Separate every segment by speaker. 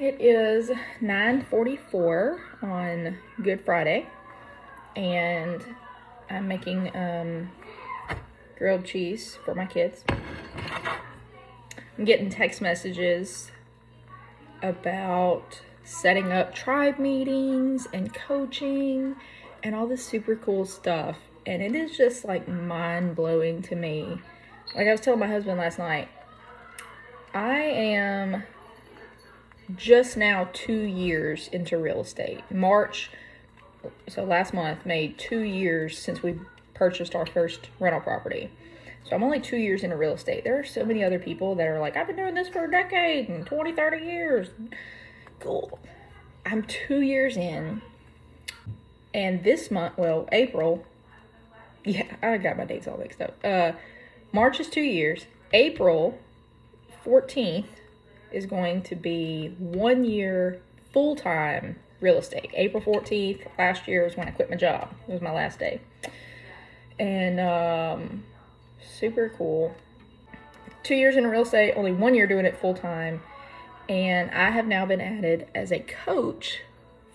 Speaker 1: It is 9:44 on Good Friday, and I'm making grilled cheese for my kids. I'm getting text messages about setting up tribe meetings and coaching and all this super cool stuff, and it is just like mind-blowing to me. Like I was telling my husband last night, I am just now 2 years into real estate. March, so last month, made 2 years since we purchased our first rental property. So I'm only 2 years into real estate. There are so many other people that are like, I've been doing this for a decade and 20, 30 years. Cool. I'm 2 years in, and this month, well, April, yeah, I got my dates all mixed up. March is 2 years. April 14th is going to be 1 year full-time real estate. April 14th last year was when I quit my job. It was my last day. And super cool. 2 years in real estate, only 1 year doing it full-time. And I have now been added as a coach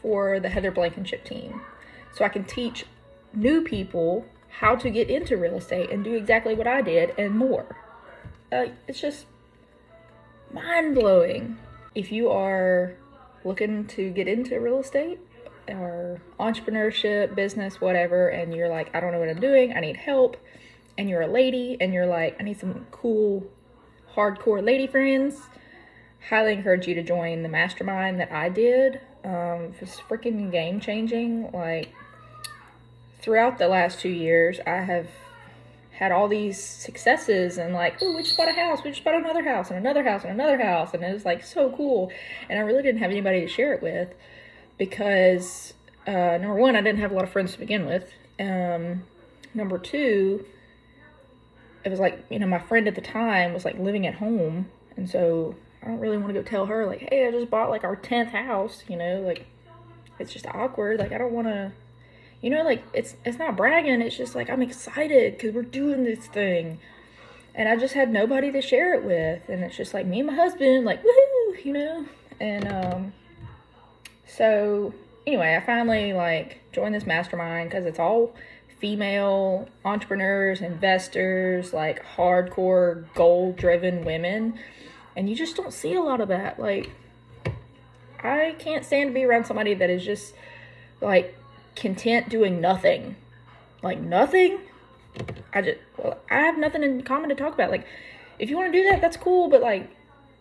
Speaker 1: for the Heather Blankenship team. So I can teach new people how to get into real estate and do exactly what I did and more. It's just mind-blowing. If you are looking to get into real estate or entrepreneurship, business, whatever, and you're like, I don't know what I'm doing, I need help, and you're a lady and you're like, I need some cool, hardcore lady friends, highly encourage you to join the mastermind that I did. It's freaking game-changing. Like, throughout the last 2 years, I have had all these successes and like, oh, we just bought a house, we just bought another house and another house and another house, and it was like so cool. And I really didn't have anybody to share it with because number one, I didn't have a lot of friends to begin with. Number two, it was like, my friend at the time was like living at home, and so I don't really want to go tell her like, hey, I just bought like our 10th house, like it's just awkward. Like I don't want to, like, it's not bragging. It's just like, I'm excited because we're doing this thing. And I just had nobody to share it with. And it's just like me and my husband, like, woohoo, And so anyway, I finally like joined this mastermind because it's all female entrepreneurs, investors, like hardcore goal-driven women. And you just don't see a lot of that. Like, I can't stand to be around somebody that is just like content doing nothing. Like nothing. I have nothing in common to talk about. Like, if you want to do that, that's cool, but like,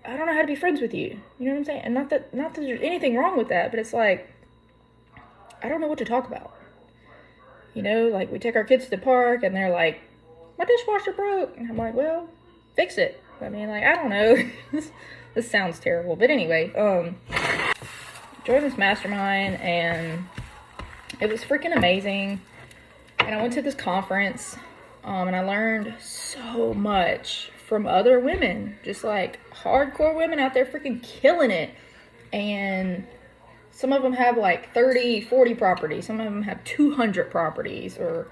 Speaker 1: I don't know how to be friends with you. You know what I'm saying? And not that there's anything wrong with that, but it's like, I don't know what to talk about. Like we take our kids to the park and they're like, my dishwasher broke. And I'm like, well, fix it. I mean, like, I don't know. This sounds terrible. But anyway, joined this mastermind and it was freaking amazing. And I went to this conference, and I learned so much from other women, just like hardcore women out there freaking killing it. And some of them have like 30, 40 properties. Some of them have 200 properties or,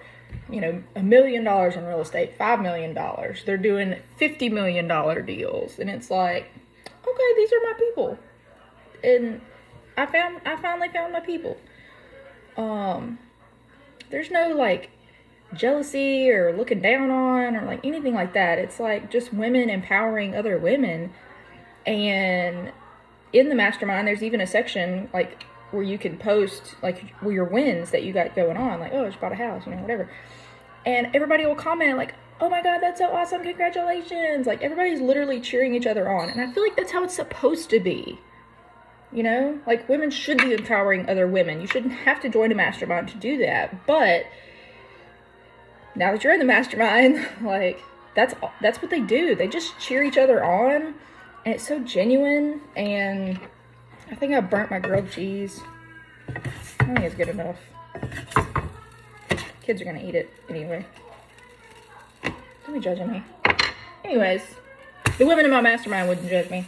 Speaker 1: $1 million in real estate, $5 million. They're doing $50 million deals. And it's like, okay, these are my people. And I finally found my people. There's no like jealousy or looking down on or like anything like that. It's like just women empowering other women. And in the mastermind, there's even a section like where you can post like your wins that you got going on. Like, oh, I just bought a house, whatever. And everybody will comment like, oh my God, that's so awesome. Congratulations. Like everybody's literally cheering each other on. And I feel like that's how it's supposed to be. Like women should be empowering other women. You shouldn't have to join a mastermind to do that. But now that you're in the mastermind, like that's what they do. They just cheer each other on, and it's so genuine. And I think I burnt my grilled cheese. I think it's good enough. Kids are gonna eat it anyway. Don't be judging me. Anyways, the women in my mastermind wouldn't judge me.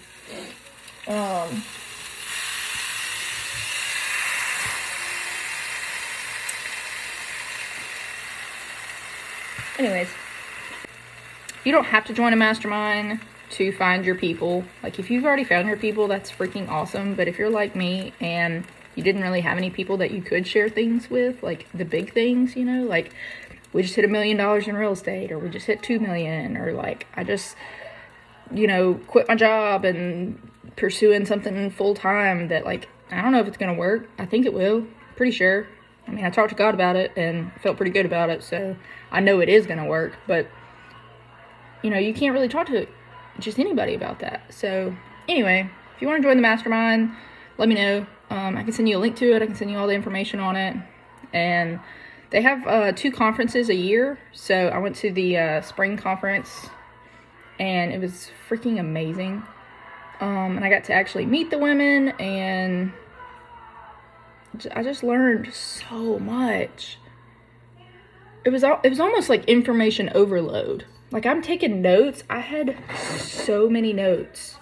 Speaker 1: Anyways, you don't have to join a mastermind. to find your people. Like, if you've already found your people, that's freaking awesome. But if you're like me and you didn't really have any people that you could share things with, like the big things, you know, like we just hit $1 million in real estate, or we just hit 2 million, or like I just, you know, quit my job and pursuing something full time that, like, I don't know if it's gonna work. I think it will, pretty sure. I mean, I talked to God about it and felt pretty good about it, so I know it is gonna work. But you know, you can't really talk to just anybody about that. So anyway, if you want to join the mastermind, let me know. I can send you a link to it. I can send you all the information on it. And they have 2 conferences a year. So I went to the spring conference, and it was freaking amazing. And I got to actually meet the women, and I just learned so much. It was almost like information overload. Like, I'm taking notes. I had so many notes.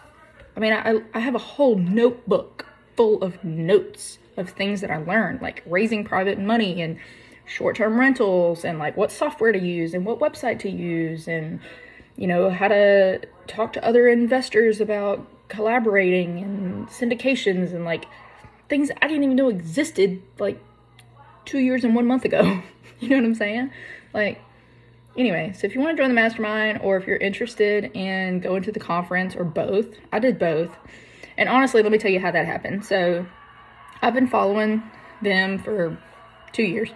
Speaker 1: I mean, I have a whole notebook full of notes of things that I learned, like raising private money and short-term rentals, and like what software to use and what website to use, and, you know, how to talk to other investors about collaborating and syndications, and like things I didn't even know existed like 2 years and 1 month ago. You know what I'm saying? Like, anyway, so if you want to join the mastermind, or if you're interested in going to the conference, or both, I did both. And honestly, let me tell you how that happened. So I've been following them for 2 years,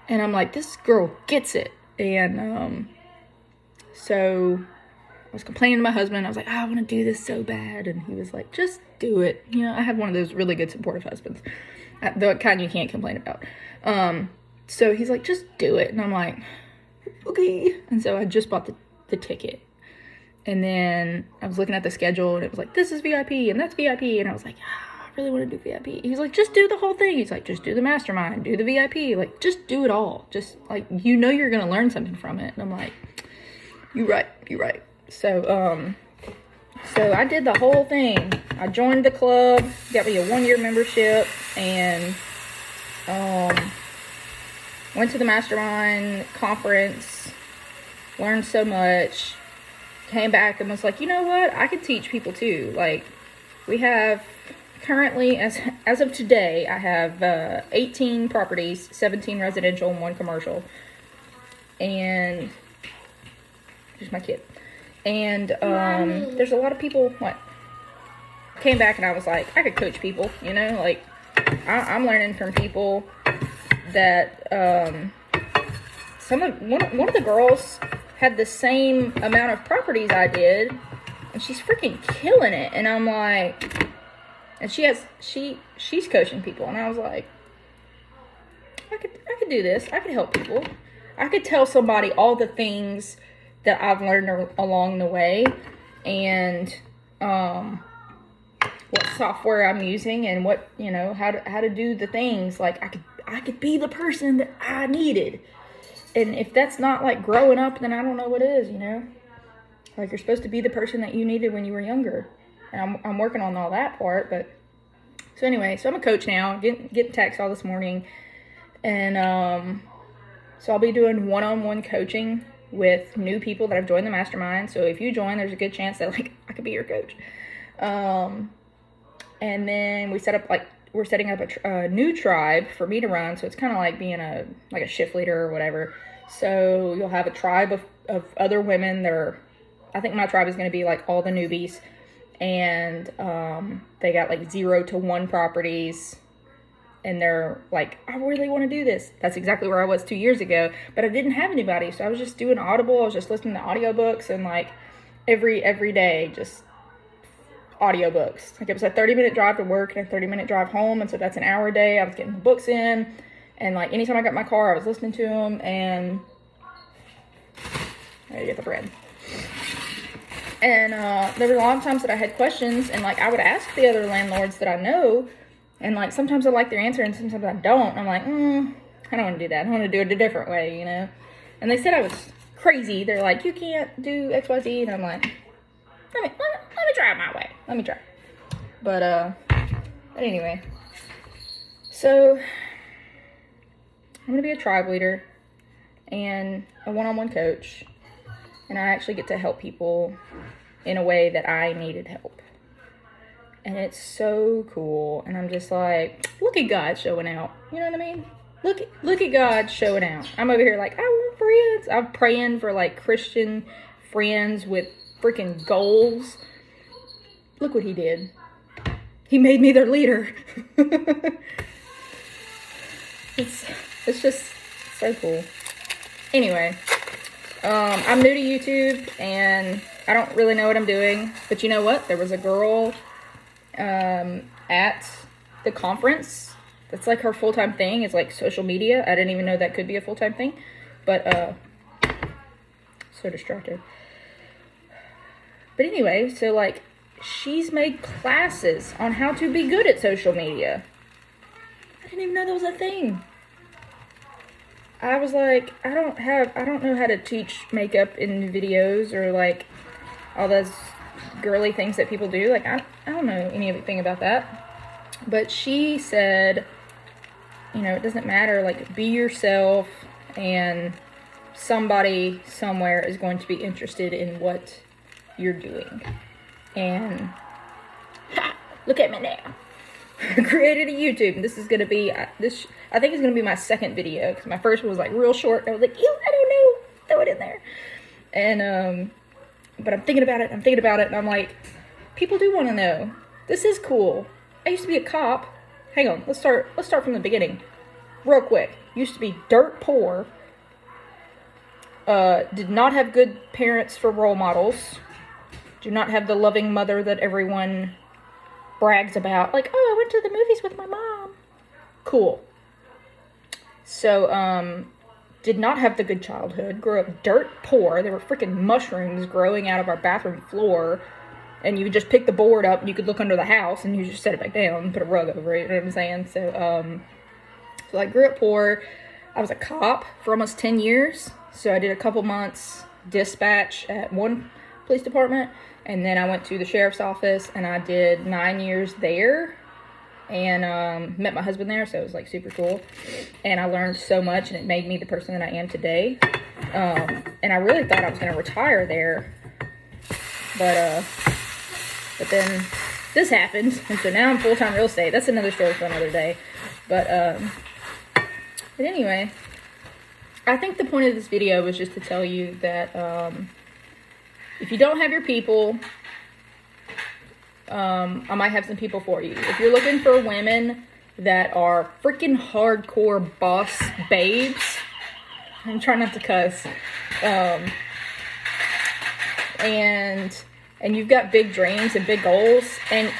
Speaker 1: and I'm like, this girl gets it. And so I was complaining to my husband. I was like, I want to do this so bad. And he was like, just do it. You know, I have one of those really good supportive husbands, the kind you can't complain about. So he's like, just do it. And I'm like, okay. And so I just bought the ticket. And then I was looking at the schedule, and it was like, this is VIP and that's VIP. And I was like, I really want to do VIP. He's like, just do the whole thing. He's like, just do the mastermind, do the VIP. Like, just do it all. Just, like, you know you're going to learn something from it. And I'm like, you're right. So, so I did the whole thing. I joined the club, got me a 1-year membership, and went to the mastermind conference, learned so much, came back and was like, you know what? I could teach people too. Like, we have currently, as of today, I have 18 properties, 17 residential and 1 commercial. And here's my kid. And there's a lot of people, what? Came back and I was like, I could coach people, you know? Like, I'm learning from people that one of the girls had the same amount of properties I did, and she's freaking killing it. And I'm like, and she's coaching people, and I was like, I could do this. I could help people. I could tell somebody all the things that I've learned along the way, and what software I'm using, and what, you know, how to do the things. Like, I could be the person that I needed. And if that's not like growing up, then I don't know what is, you know? Like, you're supposed to be the person that you needed when you were younger. And I'm working on all that part. But so anyway, so I'm a coach now, getting texts all this morning. And so I'll be doing one-on-one coaching with new people that have joined the mastermind. So if you join, there's a good chance that, like, I could be your coach. And then we're setting up a new tribe for me to run. So it's kind of like being a shift leader or whatever. So you'll have a tribe of other women that are, I think my tribe is going to be like all the newbies. And they got like 0 to 1 properties. And they're like, I really want to do this. That's exactly where I was 2 years ago. But I didn't have anybody. So I was just doing Audible. I was just listening to audiobooks, and like every day, just audiobooks. Like, it was a 30-minute drive to work and a 30-minute drive home, and so that's an hour a day. I was getting the books in, and like anytime I got in my car, I was listening to them. And I gotta get the bread. And there were a lot of times that I had questions, and like I would ask the other landlords that I know, and like sometimes I like their answer and sometimes I don't. And I'm like, I don't want to do that. I want to do it a different way, you know. And they said I was crazy. They're like, you can't do XYZ, and I'm like, let me try it my way. Let me try. But anyway, so I'm gonna be a tribe leader and a one-on-one coach, and I actually get to help people in a way that I needed help. And it's so cool. And I'm just like, look at God showing out. You know what I mean? Look at God showing out. I'm over here like, I want friends. I'm praying for like Christian friends with freaking goals. Look what he did. He made me their leader. It's just so cool. Anyway, I'm new to YouTube and I don't really know what I'm doing. But you know what? There was a girl at the conference. That's like her full-time thing. It's like social media. I didn't even know that could be a full-time thing. But so distracted. But anyway, so like she's made classes on how to be good at social media. I didn't even know that was a thing. I was like, I don't know how to teach makeup in videos or like all those girly things that people do. Like I don't know anything about that. But she said, you know, it doesn't matter, like be yourself and somebody somewhere is going to be interested in what you're doing. And look at me now. I created a YouTube. This is going to be, I think it's going to be my second video. Because my first one was like real short. I was like, ew, I don't know. Throw it in there. And, but I'm thinking about it. And I'm like, people do want to know. This is cool. I used to be a cop. Hang on. Let's start from the beginning. Real quick. Used to be dirt poor. Did not have good parents for role models. Do not have the loving mother that everyone brags about. Like, oh, I went to the movies with my mom. Cool. So, did not have the good childhood. Grew up dirt poor. There were freaking mushrooms growing out of our bathroom floor. And you could just pick the board up and you could look under the house and you just set it back down and put a rug over it. You know what I'm saying? So I grew up poor. I was a cop for almost 10 years. So I did a couple months dispatch at one police department. And then I went to the sheriff's office and I did 9 years there and met my husband there. So it was like super cool. And I learned so much and it made me the person that I am today. And I really thought I was going to retire there. But then this happened. And so now I'm full-time real estate. That's another story for another day. But anyway, I think the point of this video was just to tell you that if you don't have your people, I might have some people for you. If you're looking for women that are freaking hardcore boss babes, I'm trying not to cuss, and you've got big dreams and big goals, and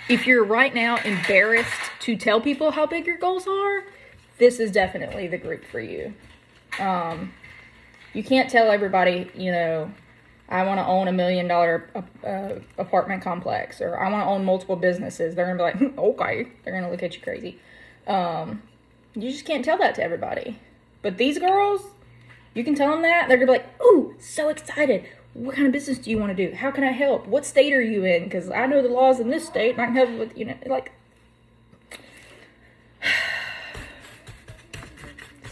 Speaker 1: if you're right now embarrassed to tell people how big your goals are, this is definitely the group for you. You can't tell everybody, you know, I want to own $1 million apartment complex, or I want to own multiple businesses. They're going to be like, okay. They're going to look at you crazy. You just can't tell that to everybody. But these girls, you can tell them that. They're going to be like, ooh, so excited. What kind of business do you want to do? How can I help? What state are you in? Because I know the laws in this state, and I can help with, you know, like.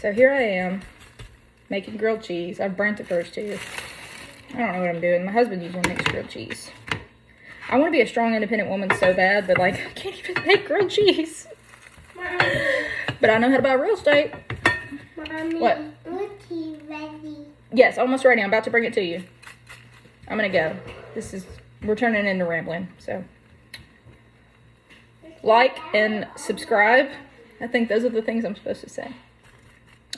Speaker 1: So here I am, making grilled cheese. I've burnt the first two. I don't know what I'm doing. My husband usually makes grilled cheese. I want to be a strong, independent woman so bad, but like, I can't even make grilled cheese. But I know how to buy real estate.
Speaker 2: Mommy,
Speaker 1: What?
Speaker 2: roti ready.
Speaker 1: Yes, almost ready. I'm about to bring it to you. I'm gonna go. We're turning into rambling, so. Like and subscribe. I think those are the things I'm supposed to say.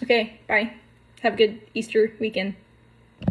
Speaker 1: Okay, bye. Have a good Easter weekend.